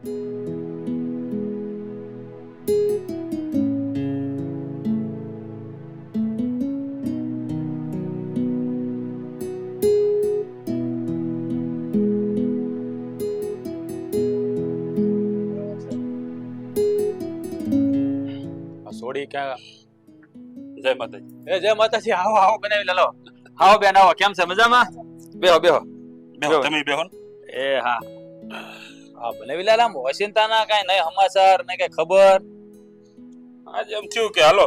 સોડી ક્યાં? જય માતાજી. જય માતાજી. આવો આવો બનાવી લો. આવો બેન આવો. કેમ છે? મજામાં? બેહો બેહો બેહો, તમે બેહો ને. એ હા હા બનાવી લે. આમ વસિંતાના કઈ નહીં સમાચાર ને કઈ ખબર? આજે એમ થયું કે હાલો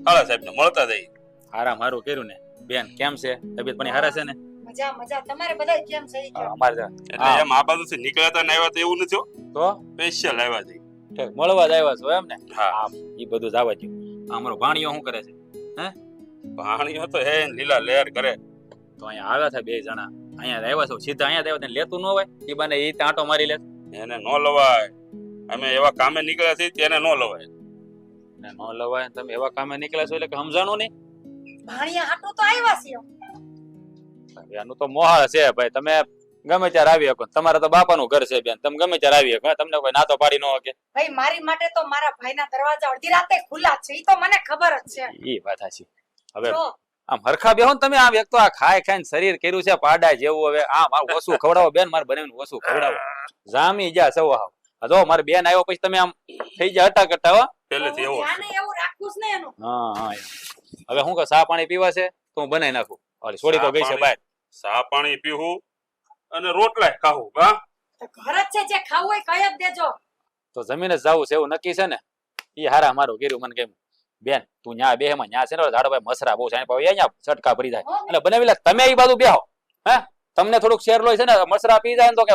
હાલા સાહેબ ને મળતા જઈએ. હારા મારું કર્યું ને. બેન કેમ છે? તબિયત પાણી હારા છે ને? મજા મજા. તમારે બધાય કેમ છે? અમારે એટલે એમ આ બાજુથી નીકળ્યા હતા ને આવ્યા તો એવું નથી હો. તો સ્પેશિયલ આવ્યા છે. ઠીક મળવા જ આવ્યા છો એમ ને? હા. ઈ બધું જ આવવા દ્યો. અમારો ભાણિયો શું કરે છે? પાણીઓ તો હે લીલા લહેર કરે. તો અહીંયા આવ્યા હતા બે જણા. અહીંયા આવ્યા છો સીધા અહીંયા આવ્યા તેને લેતું ન હોય ઈ બાને ઈ આંટો મારી લે. એને નો લવાય. અમે એવા કામે નીકળ્યા છીએ તેને નો લવાય. ને નો લવાય. તમે એવા કામે નીકળ્યા છો એટલે કે સમજાણું નહીં. ભાણિયા હાટુ તો આવ્યા છે. એનું તો મોહાળ છે ભાઈ. તમે ગમે ત્યારે આવી શકો. તમારા તો બાપાનું ઘર છે બેન. તમે ગમે ત્યારે આવી શકો. તમને કોઈ નાતો પાડી ન શકે. ભાઈ મારી માટે તો મારા ભાઈના દરવાજા અડધી રાતે ખુલ્લા છે. ઈ તો મને ખબર જ છે. ઈ વાત સાચી. હવે જો આમ હરખા બેહો ને તમે. આમ એક તો આ ખાઈ ખાઈને શરીર કર્યું છે પાડા જેવું. હવે આ મારું ઓછું ખવડાવો બેન. મારે બનાવીને ઓછું ખવડાવો. જામી જા સૌ હાવ. જો મારે બેન આવ્યો પછી તમે આમ થઈ જાય હટા કરતા હો. પહેલેથી એવો ધ્યાને એવું રાખવું જ ને એનું. હા હા હવે હું કે ચા પાણી પીવા છે તો હું બનાવી નાખું. ઓલી છોડી તો ગઈ છે બહાર. ચા પાણી પીવું અને રોટલા ખાવું. હા તો ઘર જ છે. જે ખાવું હોય કઈ જ દેજો. તો જમીને જ જવું છે એવું નક્કી છે ને? ઈ હારા મારું કર્યું મને કેમ. બેન તું ન્યા બે માં ન્યા છે ને ઝાડો મસરા બહુ છે અહીંયા છટકા પડી જાય એટલે બનાવી લે. તમે ઈ બાજુ બેહો. હે તમને થોડુંક શેર લોય છે ને મસરા પી જાય ને તો કે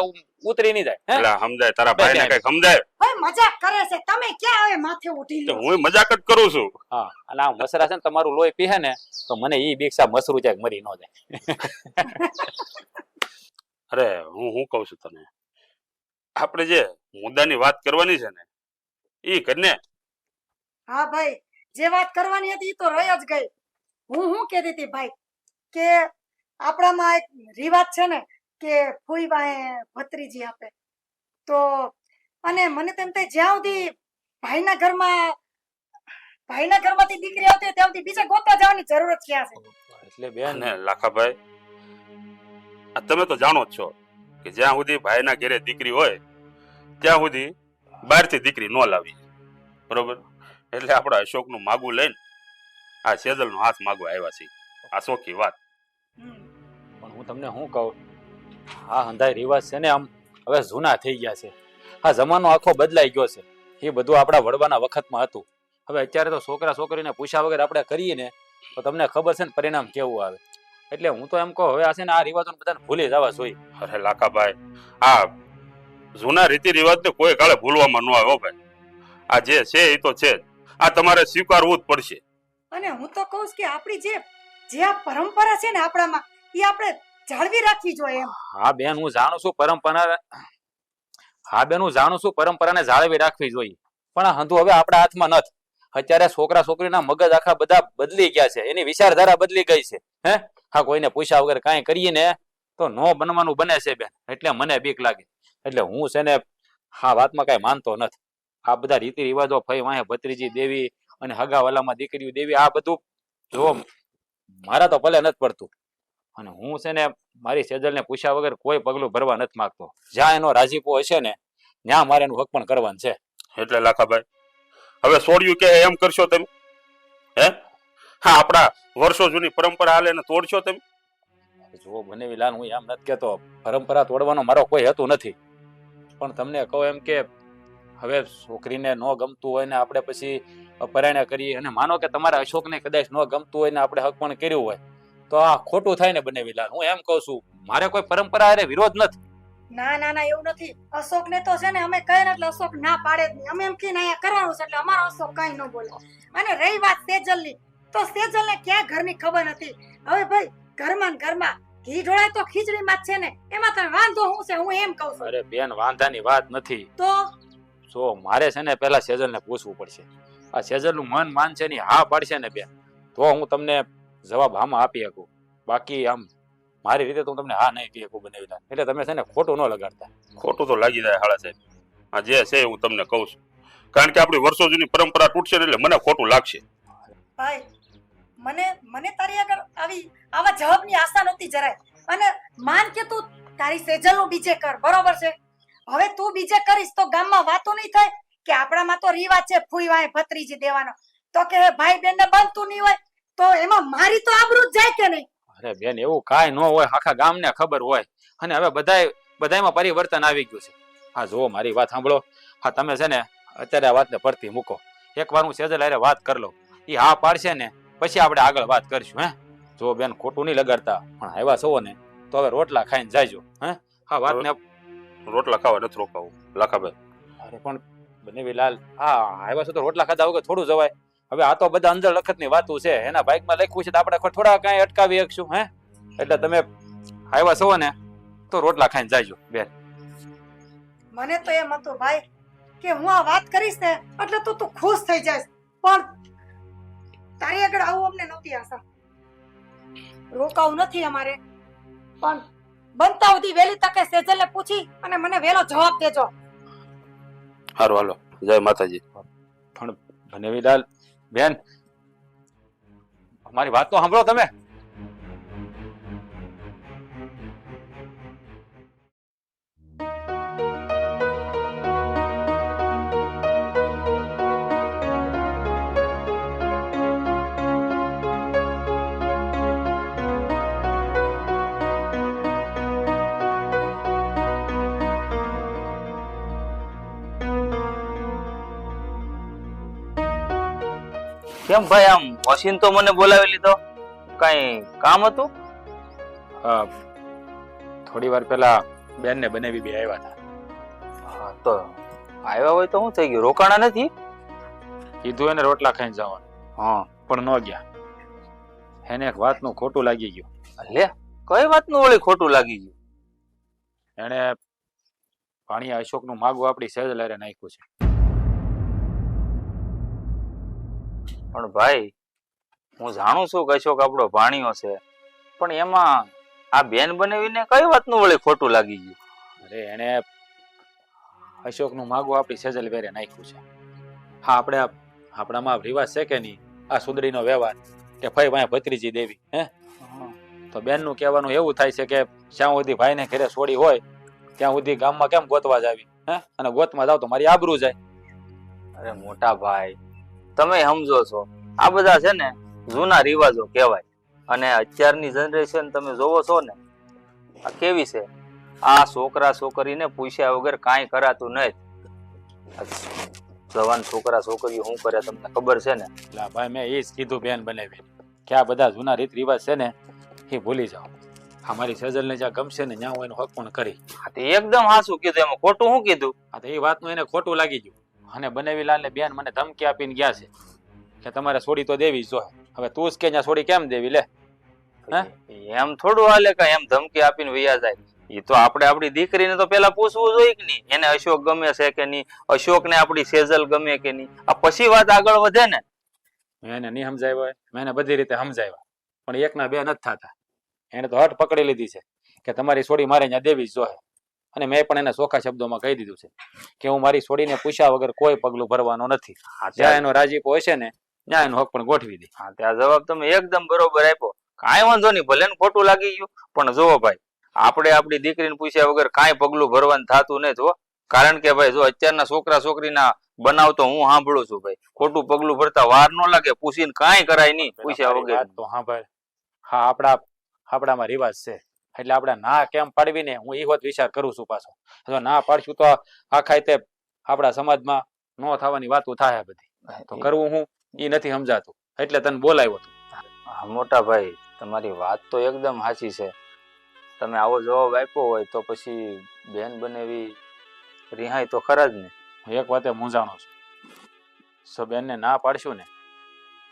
ઉતરી નહીં જાય. એટલે સમજાય તારા ભાઈને કઈ સમજાય. ભાઈ મજાક કરે છે. તમે ક્યાં હવે માથે ઉઠી તો લો? હું મજાક જ કરું છું. હા અને આ મસરા છે ને તમારું લોહી પીહે ને તો મને ઈ બીક મસરું જાય મરી ન જાય. અરે હું કઉ છું તને, આપણે જે મુદ્દાની વાત કરવાની છે ને ઈ કરીને. હા ભાઈ જે વાત કરવાની હતી ઈ તો રહી જ ગઈ. હું કહેતી હતી ભાઈ કે આપણામાં એક રિવાજ છે ને કે ફૂઈબાએ ભત્રીજી આપે તો અને મને તેમ થાય જ્યાં સુધી ભાઈના ઘરમાંથી દીકરી આવતી હોય ત્યાં સુધી બીજે ગોતવા જવાની જરૂરત ક્યાં છે? એટલે બેન ને લાખાભાઈ આ તમે તો જાણો જ છો કે જ્યાં સુધી ભાઈના ઘરે દીકરી હોય ત્યાં સુધી બહારથી દીકરી ન લાવી. બરોબર? એટલે આપણે અશોકનું માગું લઈને આ સેજલનો હાથ માગવા આવ્યા છીએ. આ સોખી વાત. પણ હું તમને શું કહું, આ હંધાઈ રિવાજ છે ને આમ હવે જૂના થઈ ગયા છે. આ જમાનો આખો બદલાઈ ગયો છે. એ બધું આપણા વડવાના વખતમાં હતું. હવે અત્યારે તો છોકરા છોકરીને પૂછ્યા વગર આપણે કરીએ ને તો તમને ખબર છે ને પરિણામ કેવું આવે. એટલે હું તો એમ કહું હવે આ છે ને આ રિવાજો બધાને ભૂલી જવા જોઈએ. અરે લાખાભાઈ આ જૂના રીતિ રિવાજને કોઈ કાળે ભૂલવામાં ન આવે ભાઈ. આ જે છે એ તો છે જ. આ તમારે સ્વીકારવું જ પડશે. અને હું તો કહું છું કે આપણી જે આ પરંપરા છે ને આપણામાં એ આપણે જાળવી રાખવી જોઈએ એમ. હા બેન હું જાણું છું પરંપરાને જાળવી રાખવી જોઈએ પણ આ હંધુ હવે આપણા હાથમાં નથી. અત્યારે છોકરા છોકરીના મગજ આખા બધા બદલી ગયા છે. એની વિચારધારા બદલી ગઈ છે. હે હા કોઈને પૂછ્યા વગર કાંઈ કરીએ ને તો નો બનવાનું બને છે બેન. એટલે મને બીક લાગે. એટલે હું છે ને હા વાતમાં કઈ માનતો નથી. આ બધા રીતિ રિવાજો ફઈ વાહે ભત્રીજી દેવી અને હગાવાલામાં દીકરીઓ દેવી આ બધું જો મારા તો ભલે નથી પડતું. અને હું છે ને મારી સેજલને પૂછ્યા વગર કોઈ પગલું ભરવા નથી માંગતો. જ્યાં એનો રાજીપો હશે ને ત્યાં મારે એનું હક પણ કરવાનું છે. એટલે લાખાભાઈ હવે છોડ્યું કે એમ કરશો તમે? હે હા આપણા વર્ષો જૂની પરંપરા હાલે ને તોડશો તમે? જો બનેવી લાલ હું એમ નથી કેતો પરંપરા તોડવાનો મારો કોઈ હેતુ નથી. પણ તમને કહું એમ કે હવે છોકરીને ન ગમતું હોય ને આપણે પછી પરાયણા કરીએ અને માનો કે તમારા અશોકને કદાચ ન ગમતું હોય ને આપણે હક પણ કર્યું હોય તો આ ખોટું થાય ને બનેવી લાલ. હું એમ કહું છું મારે કોઈ પરંપરા હારે વિરોધ નથી. ના ના ના એવું નથી. અશોક ને તો છે ને અમે કહે ને એટલે અશોક ના પાડે જ નહીં. અમે એમ કહીને અહીંયા કરવાનું છે એટલે અમારો અશોક કઈ ન બોલે. અને રહી વાત સેજલની તો સેજલને ક્યાં ઘરની ખબર નથી. હવે ભાઈ ઘરમાં ને ઘરમાં ઘી ઢોળાય તો ખીચડીમાં જ છે ને એમાં તમે વાંધો શું છે? હું એમ કહું છું. અરે બેન વાંધાની વાત નથી. તો જો મારે છે ને પેલા સેજલને પૂછવું પડશે. આ સેજલનું મન માન છે ને હા પાડશે ને બેન તો હું તમને જવાબ આમાં આપી શકું. બાકી આમ મારી રીતે તો તમને હા નહીં કહી શકું બનેવી. એટલે તમે છે ને ખોટું ન લગાડતા. ખોટું તો લાગી જાય હાળા સાહેબ. આ જે છે એ હું તમને કહું છું, કારણ કે આપણી વર્ષો જૂની પરંપરા તૂટશે ને એટલે મને ખોટું લાગશે. ભાઈ મને તારી આગળ આવા જવાબની આશા નહોતી જરાય. અને માન કે તું તારી સેજલનું બીજે કર, બરોબર છે. હવે તું બીજે કરીશ તો ગામમાં વાતો નહીં થાય કે આપણામાં તો રિવાજ છે ફૂઈ વાય ભત્રીજી દેવાનો, તો કે ભાઈ બેન ને બનતું નહીં હોય તો એમાં મારી તો આબરૂ જ જાય કે નહીં? અરે બેન એવું કાંઈ ન હોય, આખા ગામને ખબર હોય. અને હવે બધાયમાં પરિવર્તન આવી ગયું છે. હા જુઓ મારી વાત સાંભળો. હા તમે છે ને અત્યારે આ વાતને પડતી મૂકો. એકવાર હું સેજલ હારે વાત કરી લઉં, એ હા પાડશે ને પછી આપણે આગળ વાત કરીશું. હે જો બેન ખોટું નહીં લગાડતા, પણ આવ્યા છો ને તો હવે રોટલા ખાઈને જાયજો. હે હા વાતને રોટલા ખાવા નથી રોકાવું લાખાભાઈ. અરે પણ બનેવીલાલ, હા આવ્યા છો તો રોટલા ખાધા વગર થોડું જવાય? હવે આ તો બધા અંદર લખતની વાતું છે, એના બાઇકમાં લખ્યું છે તો આપણે થોડા કાંઈ અટકાવી શકશું. હે એટલે તમે આવ્યા છો ને તો રોટલા ખાઈને જાયજો બેન. મને તો એમ હતું ભાઈ કે હું આ વાત કરીશ ને એટલે તું ખુશ થઈ જઈશ, પણ તારી આગળ આવું અમને નહોતી આશા. રોકાવું નથી અમારે, પણ બનતા સુધી વહેલી તકે સેજલને પૂછી અને મને વહેલો જવાબ દેજો. સારું હાલો, જય માતાજી. પણ બનેવીલાલ બેન અમારી વાત તો સાંભળો તમે. કેમ ભાઈ આમ મશીન તો મને બોલાવી લીધો, કઈ કામ હતું? થોડી વાર પહેલા બેન ને બનેવી બે આવ્યા હતા. હા તો આવ્યા હોય તો શું થઈ ગયું? રોકાણા નથી? કીધું એને રોટલા ખાઈને જવાનું, હા પણ ન ગયા. એને એક વાતનું ખોટું લાગી ગયું. લે કઈ વાતનું વળી ખોટું લાગી ગયું? એને ભાણિયા અશોકનું માગું આપણી સેજલ હારે નાખ્યું છે. પણ ભાઈ હું જાણું છું કે અશોક આપણો ભાણિયો છે, પણ એમાં આ બેન બનાવીને કઈ વાતનું વળી ખોટું લાગી ગયું? અરે એને અશોકનું માગું આપણી સેજલ વેરે નાખ્યું છે. હા આપણામાં રિવાજ છે કે નહીં આ સુંદરીનો વ્યવહાર કે ભાઈ ભાઈ ભત્રીજી દેવી. હે તો બેનનું કહેવાનું એવું થાય છે કે જ્યાં સુધી ભાઈને ઘરે છોડી હોય ત્યાં સુધી ગામમાં કેમ ગોતવા જાવી? હે અને ગોતમાં જાવ તો મારી આબરૂ જાય. અરે મોટા ભાઈ તમે સમજો છો, આ બધા છે ને જૂના રિવાજો કહેવાય. અને અત્યારની જનરેશન તમે જોવો છો ને આ કેવી છે, આ છોકરા છોકરીને પૂછ્યા વગર કાંઈ કરાતું નહીં. જવાન છોકરા છોકરીઓ શું કરે તમને ખબર છે ને? એટલે ભાઈ મેં એ જ કીધું બેન બનાવી કે આ બધા જૂના રીત રિવાજ છે ને એ ભૂલી જાઓ. અમારી સેજલને જ્યાં ગમશે ને ત્યાં હું એનું હક પણ કરી. હા તો એકદમ હાચું કીધું, એમાં ખોટું શું કીધું? હા તો એ વાતનું એને ખોટું લાગી ગયું. અને બનેવીલાલ ને બેન મને ધમકી આપીને ગયા છે કે તમારે છોડી તો દેવી જ જોઈએ. હવે તું જ કે ત્યાં છોડી કેમ દેવી? લે એમ થોડું હાલે કઈ એમ ધમકી આપીને વૈયા જાય? એ તો આપણે આપણી દીકરીને તો પેલા પૂછવું જોઈએ કે નહીં, એને અશોક ગમે છે કે નહીં, અશોકને આપણી સેજલ ગમે કે નહીં, આ પછી વાત આગળ વધે ને. મેં એને નહીં સમજાવ્યો હોય, મેં એને બધી રીતે સમજાવ્યા, પણ એકના બે નથી થતા. એને તો હટ પકડી લીધી છે કે તમારી છોડી મારે ત્યાં દેવી જ જોઈએ. અને મેં પણ એને ચોખ્ખા શબ્દોમાં કહી દીધું છે કે હું મારી છોડીને પૂછ્યા વગર કોઈ પગલું ભરવાનો નથી. જ્યાં એનો રાજીપો હશે ને ત્યાં એનો હક પણ ગોઠવી દે. હા ત્યાં જવાબ તમે એકદમ બરોબર આપ્યો, કાંઈ વાંધો નહીં, ભલે ને ખોટું લાગી ગયું, પણ જુઓ ભાઈ આપણે આપણી દીકરીને પૂછ્યા વગર કાંઈ પગલું ભરવાનું થતું નહીં. જો કારણ કે ભાઈ જો અત્યારના છોકરા છોકરીના બનાવ તો હું સાંભળું છું ભાઈ, ખોટું પગલું ભરતા વાર ન લાગે, પૂછીને કાંઈ કરાય નહીં પૂછ્યા વગર. તો હા ભાઈ, હા આપણામાં રિવાજ છે એટલે આપણે ના કેમ પાડવી ને હું એ વાત વિચાર કરું છું પાછો. જો ના પાડશું તો આખા તે આપણા સમાજમાં ન થવાની વાતો થાય બધી. તો કરવું હું એ નથી સમજાતું એટલે તને બોલાવ્યો હતો. મોટા ભાઈ તમારી વાત તો એકદમ સાચી છે. તમે આવો જવાબ આપ્યો હોય તો પછી બેન બનેવી રિહાય તો ખરા જ ને. એક વાતે મૂંઝાણો છું, સો બેનને ના પાડશું ને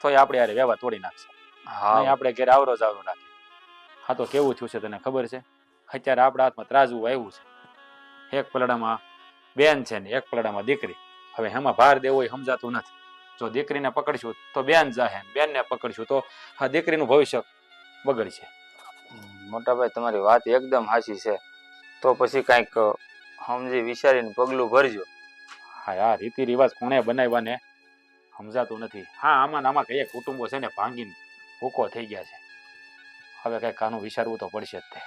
તો આપણે યાર વ્યવહાર તોડી નાખશે. હા આપણે ઘેર આવરો જાવરો રાખે. હા તો કેવું થયું છે તને ખબર છે? અત્યારે આપણા હાથમાં ત્રાજવું આવ્યું છે. એક પલડામાં બેન છે ને એક પલડામાં દીકરી. હવે એમાં ભાર દેવો એ સમજાતું નથી. જો દીકરીને પકડશું તો બેન જાહે, બેનને પકડશું તો આ દીકરીનું ભવિષ્ય બગડશે. મોટા ભાઈ તમારી વાત એકદમ સાચી છે. તો પછી કાંઈક સમજી વિચારીને પગલું ભરજો. હા યાર રીતિ રિવાજ કોણે બનાવ્યા ને સમજાતું નથી. હા આમાં ને આમાં કઈ કુટુંબો છે ને ભાંગીને ભૂકો થઈ ગયા છે. હવે કઈ કાનું વિચારવું તો પડશે જ તે.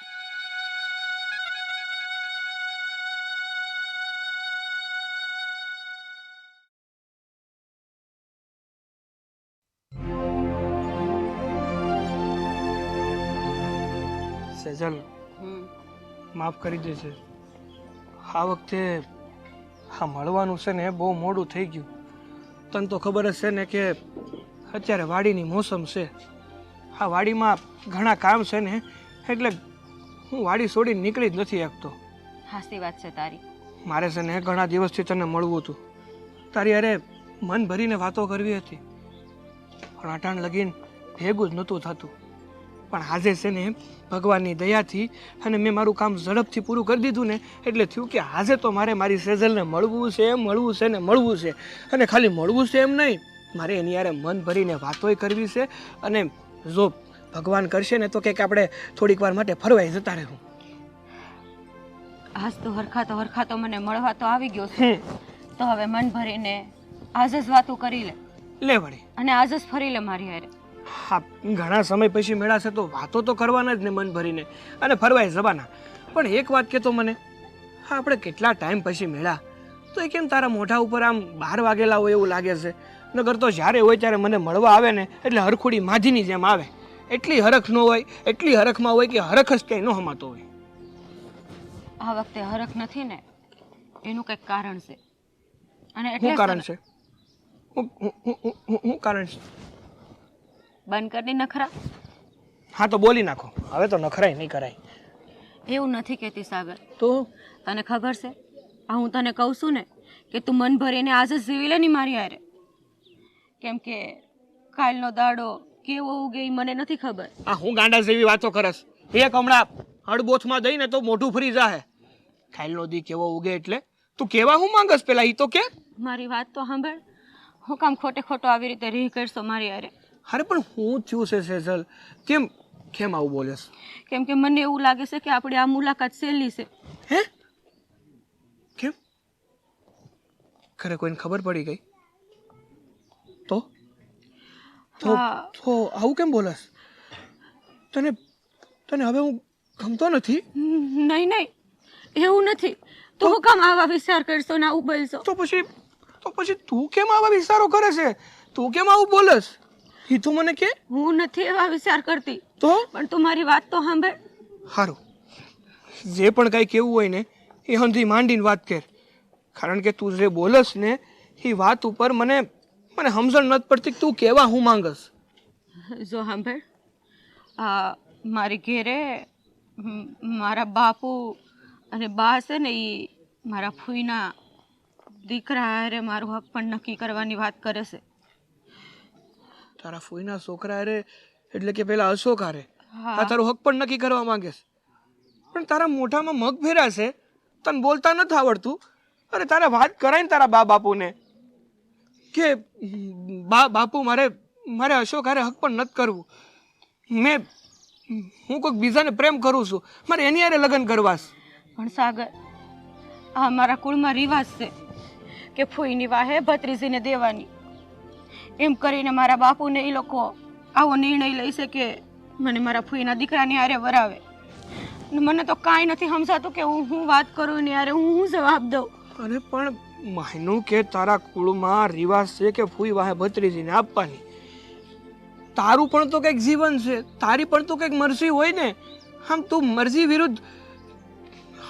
સેજલ માફ કરી દેજે. આ વખતે હા મળવાનું છે ને બહુ મોડું થઈ ગયું. તને તો ખબર જ છે ને કે અત્યારે વાડીની મોસમ છે. આ વાડીમાં ઘણા કામ છે ને એટલે હું વાડી છોડીને નીકળી જ નથી શકતો. હાસી વાત છે તારી. મારે છે ને ઘણા દિવસથી તને મળવું હતું. તારી અરે મન ભરીને વાતો કરવી હતી પણ અટાણ લગીન ભેગું જ નહોતું થતું. પણ આજે છે ને ભગવાનની દયાથી અને મેં મારું કામ ઝડપથી પૂરું કરી દીધું ને એટલે થયું કે આજે તો મારે મારી સેજલને મળવું છે ને મળવું છે. અને ખાલી મળવું છે એમ નહીં, મારે એની યારે મન ભરીને વાતોય કરવી છે. અને જો ભગવાન કરશે ને તો કંઈક આપણે થોડીક વાર માટે ફરવાઈ જતા રહેવું. આજ તો હરખાતો મને મળવા તો આવી ગયો છે. તો હવે મન ભરીને આજ જ વાતો કરી લે વળી અને આજ જ ફરી લે મારી હારે. હા ઘણા સમય પછી મેળાશે તો વાતો તો કરવાના જ ને મન ભરીને અને ફરવાય જવાના. પણ એક વાત કહેતો મને, હા આપણે કેટલા ટાઈમ પછી મેળા તો એ કેમ તારા મોઢા ઉપર આમ 12 વાગેલા હોય એવું લાગે છે? નગર તો જ્યારે હોય ત્યારે મને મળવા આવે ને એટલે હરખોડી માધીની જેમ આવે. એટલી હરખ ન હોય, એટલી હરખમાં હોય કે હરખ જ ક્યાંય ન હમાતો હોય. આ વખતે હરખ નથી ને એનું કંઈક કારણ છે. અને શું એટલે કારણ છે? શું કારણ છે? બંધ કરી નખરા. હા તો બોલી નાખો, હવે તો નખરાય નહીં કરાય. એવું નથી કહેતી સાગર. તો તને ખબર છે આ હું તને કહું છું ને કે તું મન ભરીને આજ જ જીવી લે ની મારી હારે. કેમ કે કાલનો દાડો કેવો ઉગે ઈ મને નથી ખબર. આ હું ગાંડા જેવી વાતો કરસ? એક હમણાં હળબોથમાં દઈને તો મોઢું ફરી જાહે. ખાયલનો દી કેવો ઉગે એટલે તું કેવા હું માંગસ પેલા ઈ તો કે? મારી વાત તો સાંભળ. હું કામ ખોટો આવી રીતે રીહ કરશો મારી હારે? અરે પણ હું થયું છે સેજલ? કેમ આવું બોલેસ? કેમ કે મને એવું લાગે છે કે આપણી આ મુલાકાત સહેલી છે. હે કેમ? ખરે કોઈને ખબર પડી ગઈ તો તો હા. તો આવું કેમ બોલસ? તને હવે હું ગમતો નથી? નહીં એવું નથી. તો હું કામ આવા વિચાર કરશો ને આવું બોલશો? તો પછી તું કેમ આવા વિચારો કરે છે? તું કેમ આવું બોલસ? ઈ તું મને કે? હું નથી એવા વિચાર કરતી. તો પણ તું મારી વાત તો સાંભળ. સારું, જે પણ કાંઈ કેવું હોય ને એ હંધી માંડીને વાત કર. કારણ કે તું જે બોલસ ને એ વાત ઉપર મને સમજણ નથી પડતી કે તું કેવા હું માંગસ. જો સાંભળ, મારી ઘેરે મારા બાપુ અને બા છે ને એ મારા ફૂઈના દીકરા હારે મારું હક પણ નક્કી કરવાની વાત કરે છે. તારા ફૂઈના છોકરા હારે એટલે કે પેલા અશોક હારે હા. આ તારું હક પણ નક્કી કરવા માંગે છે? પણ તારા મોઢામાં મગ ભેરા છે, તને બોલતા નથી આવડતું. અરે તારે વાત કરાય ને તારા બાપુને કે બાપુ મારે અશોક હારે હક પણ નથી કરવું. હું કોઈક બીજાને પ્રેમ કરું છું, મારે એની હારે લગ્ન કરવા છે. પણ સાગર, આ મારા કુળમાં રિવાજ છે કે ફૂઈની વાહે ભત્રીજીને દેવાની. એમ કરીને મારા બાપુને એ લોકો આવો નિર્ણય લઈ છે કે મને મારા ફૂઈના દીકરાની હારે વરાવે. મને તો કાંઈ નથી સમજાતું કે હું વાત કરું એની હારે હું જવાબ દઉં. અરે પણ માનું કે તારા કુળમાં રિવાજ છે કે ફૂઈ વાહે ભત્રીજીને આપવાની. તારું પણ તો કંઈક જીવન છે, તારી પણ તો કંઈક મરજી હોય ને. આમ તું મરજી વિરુદ્ધ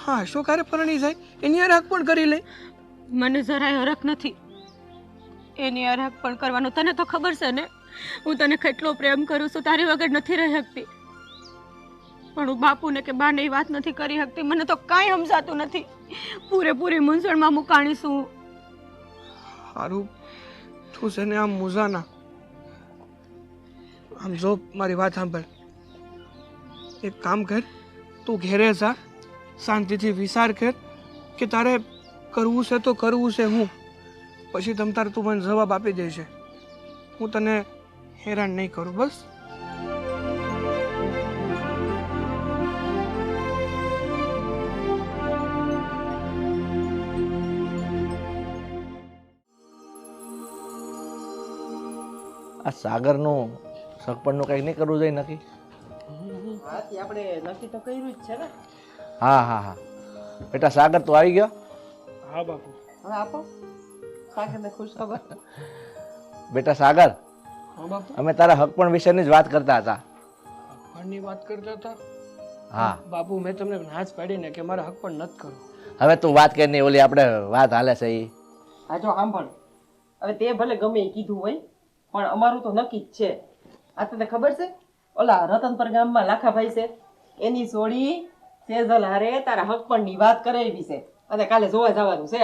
હા અશોક હારે પરણી જાય એની હારે હક પણ કરી લે. મને જરાય હરખ નથી એની હારે હક પણ કરવાનો. તને તો ખબર છે ને હું તને કેટલો પ્રેમ કરું છું, તારી વગર નથી રહી શકતી. પણ હું બાપુને કે બાને એ વાત નથી કરી શકતી. મને તો કાંઈ સમજાતું નથી. પૂરેપૂરી મૂંઝવણમાં મુકાણી છું. સારું તું છે ને આમ મુઝાના આમ જો મારી વાત સાંભળ. એક કામ કર, તું ઘેરે જા, શાંતિથી વિચાર કર કે તારે કરવું છે તો કરવું છે હું. પછી તમ તારે તું મને જવાબ આપી દેશે. હું તને હેરાન નહીં કરું બસ. આ સાગરનું સગપણનું કંઈક નહીં કરવું જોઈએ નક્કી? આપણે નક્કી તો કર્યું જ છે ને. હા હા હા બેટા સાગર તું આવી ગયો? હા બાપુ. હવે આપો સાગરને ખુશ ખબર. બેટા સાગર, હા બાપુ. અમે તારા હકપણ વિશેની જ વાત કરતા હતા. હકપણની વાત કરતા હતા? હા બાપુ મેં તમને ના જ પાડીને કે મારે હકપણ નથી કરવું. હવે તું વાત કરી નહીં, ઓલી આપણે વાત હાલે છે એ. હા જો સાંભળ, હવે તે ભલે ગમે એ કીધું હોય પણ અમારું તો નક્કી જ છે. આ તને ખબર છે ઓલા રતનપર ગામમાં લાખાભાઈ છે એની સોળી સેજલ હારે તારા હકપણની વાત કરાવી છે અને કાલે જોવા જવાનું છે.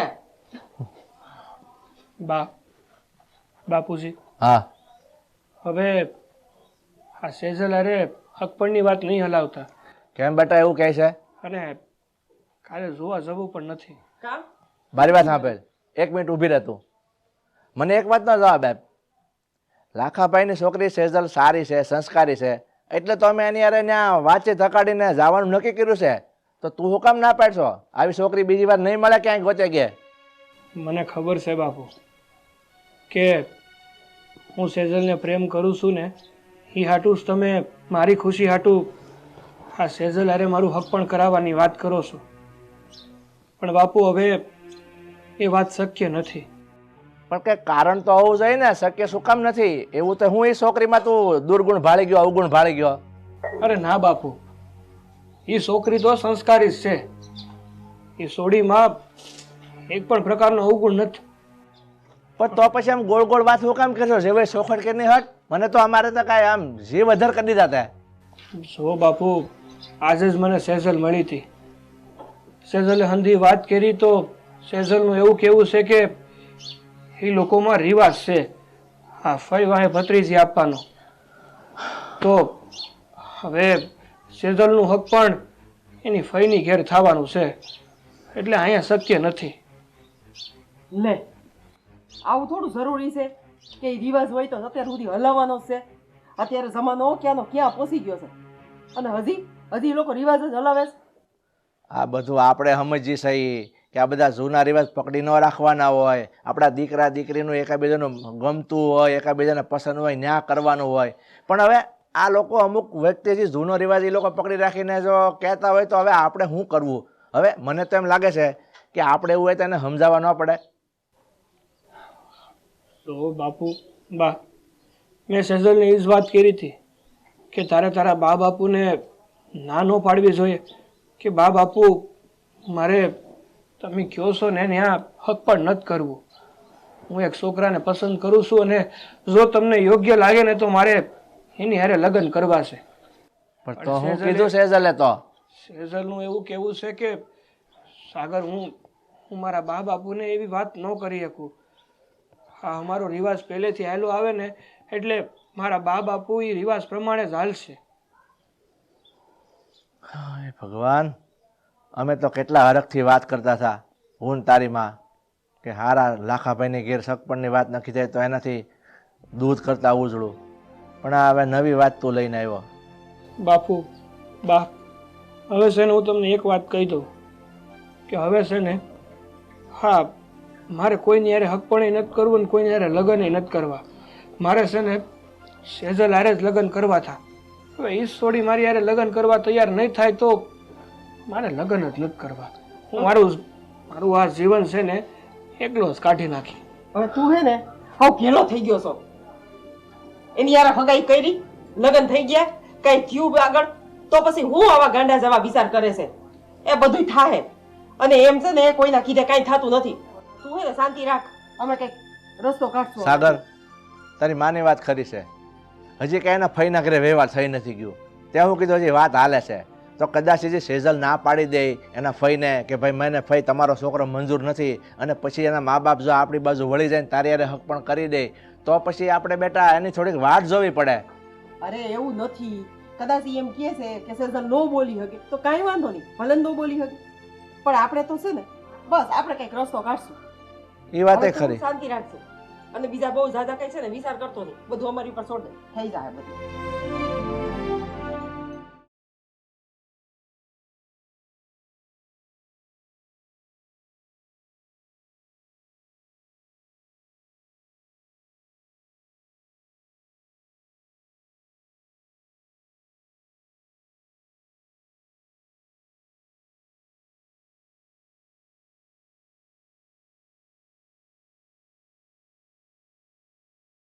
બાપુજી હા હવે આ સેજલ અરે હકપણની વાત નહીં હલાવતા. કેમ બેટા એવું કહે છે? અને કાલે જોવા જવું પણ નથી. કામ મારી વાત સાંભળ, 1 મિનિટ ઊભી રહે તું. મને એક વાતનો જવાબ આપ. લાખાભાઈની છોકરી સેજલ સારી છે, સંસ્કારી છે, એટલે તો અમે એની યારે ત્યાં વાતચીત હકાડીને જવાનું નક્કી કર્યું છે. તો તું હું કામ ના પાડશો? આવી છોકરી બીજી વાર નહીં મળે ક્યાંય ગોચે કે? મને ખબર છે બાપુ કે હું સેજલને પ્રેમ કરું છું ને એ હાટું જ તમે મારી ખુશી હાટું આ સેજલ અરે મારું હક પણ કરાવવાની વાત કરો છો. પણ બાપુ હવે એ વાત શક્ય નથી. પણ કંઈક કારણ તો હોવું જોઈએ ને. શક્ય શું કામ નથી? એવું તો હું એ છોકરીમાં તું દુર્ગુણ ભાળી ગયો, અવગુણ ભાળી ગયો. અરે ના બાપુ, એ છોકરી તો સંસ્કારી જ છે. એ સોડીમાં એક પણ પ્રકારનો અવગુણ નથી. પણ તો પછી આમ ગોળ ગોળ વાત હું કામ કરશો? જે ભાઈ સોખડ કે નહીં હટ. મને તો અમારે તો કાંઈ આમ જીવ અધર કરી દીધા હતા. જો બાપુ, આજે જ મને સેજલ મળી હતી. સેજલે હંધી વાત કરી તો સેજલનું એવું કહેવું છે કે એ લોકોમાં રિવાજ છે આ ફઈ વાહે ભત્રીજી આપવાનો. તો હવે સેજલનું હક પણ એની ફઈની ઘેર થવાનું છે, એટલે અહીંયા શક્ય નથી. લે આવું થોડું જરૂરી છે કે ઈ રિવાજ હોય તો અત્યાર સુધી હલાવવાનો જ છે. અત્યારે જમાનો ક્યાંનો ક્યાં પહોંચી ગયો છે અને હજી ઈ લોકો રિવાજ જ હલાવે છે. આ બધું આપણે સમજીએ સહી કે આ બધા જૂના રિવાજ પકડી ન રાખવાના હોય. આપણા દીકરા દીકરીનું એકાબીજાનું ગમતું હોય, એકાબીજાને પસંદ હોય, ન્યા કરવાનું હોય. પણ હવે આ લોકો અમુક વ્યક્તિ જે જૂનો રિવાજ એ લોકો પકડી રાખીને જો કહેતા હોય તો હવે આપણે શું કરવું? હવે મને તો એમ લાગે છે કે આપણે એવું હોય તો એને સમજાવવા ન પડે. તો બાપુ મેં સેજલને એ જ વાત કરી હતી કે તારે તારા બા બાપુને ના ન પાડવી જોઈએ કે બા બાપુ મારે તમે કહો છો ને ત્યાં હક પણ નથી કરવું. હું એક છોકરાને પસંદ કરું છું અને જો તમને યોગ્ય લાગે ને તો મારે એની હારે લગ્ન કરવા છે. પણ તો હું કીધું સેજલે તો? સેજલનું એવું કહેવું છે કે સાગર હું મારા બા બાપુને એવી વાત ન કરી શકું. હા, અમારો રિવાજ પહેલેથી હાલો આવે ને એટલે મારા બા બાપુ એ રિવાજ પ્રમાણે જ હાલશે. હે ભગવાન, અમે તો કેટલા હરખથી વાત કરતા હતા હું ને તારી માં કે હારા લાખાભાઈની ઘેર સગપણની વાત નક્કી થાય તો એનાથી દૂધ કરતા ઉજળું. પણ આ હવે નવી વાત તું લઈને આવ્યો. બાપુ હવે છે ને હું તમને એક વાત કહી દઉં કે હવે છે ને હા મારે કોઈની હારે હક પણ નથી કરવું ને કોઈની હારે લગ્ન નથી કરવા. મારે છે ને સેજલ હારે જ લગ્ન કરવા હતા. હવે ઈ છોડી મારી હારે લગ્ન કરવા તૈયાર નહીં થાય તો મારે લગ્ન જ નથી કરવા. હું મારું આ જીવન છે ને એકલો જ કાઢી નાખી. હવે તું હે ને હાવ ઘેલો થઈ ગયો છો. એની યાર હગાઈ કરી, લગ્ન થઈ ગયા, કઈ થયું આગળ તો પછી હું આવા ગાંડા જેવા વિચાર કરે છે? એ બધું થાય અને એમ છે ને કોઈના કીધે કાંઈ થતું નથી. તું હે ને શાંતિ રાખ, અમે કઈક રસ્તો કાઢશું. સાગર, તારી માની વાત ખરી છે. હજી કાંઈ એના ફઈના ઘરે વ્યવહાર થઈ નથી ગયું. ત્યાં હું કીધું હજી વાત હાલે છે. તો કદાચ જે સેજલ ના પાડી દે એના ફઈને કે ભાઈ મને ફઈ તમારો છોકરો મંજૂર નથી, અને પછી એના મા બાપ જો આપણી બાજુ વળી જાય ને તારી યારે હક પણ કરી દે તો પછી આપણે બેટા એની થોડીક વાટ જોવી પડે. અરે એવું નથી, કદાચ ઈ એમ કહે છે કે સેજલ નો બોલી શકે તો કાંઈ વાંધો નહીં, ભલે ન બોલી શકે, પણ આપણે તો છે ને બસ આપણે કઈક રસ્તો કાઢશું. એ વાત હવે તું ખરી. શાંતિ રાખશે અને બીજા બહુ જ્યાદા કઈ છે ને વિચાર કરતો નહીં, બધું અમારી ઉપર છોડ દે, થઈ જાય બધું.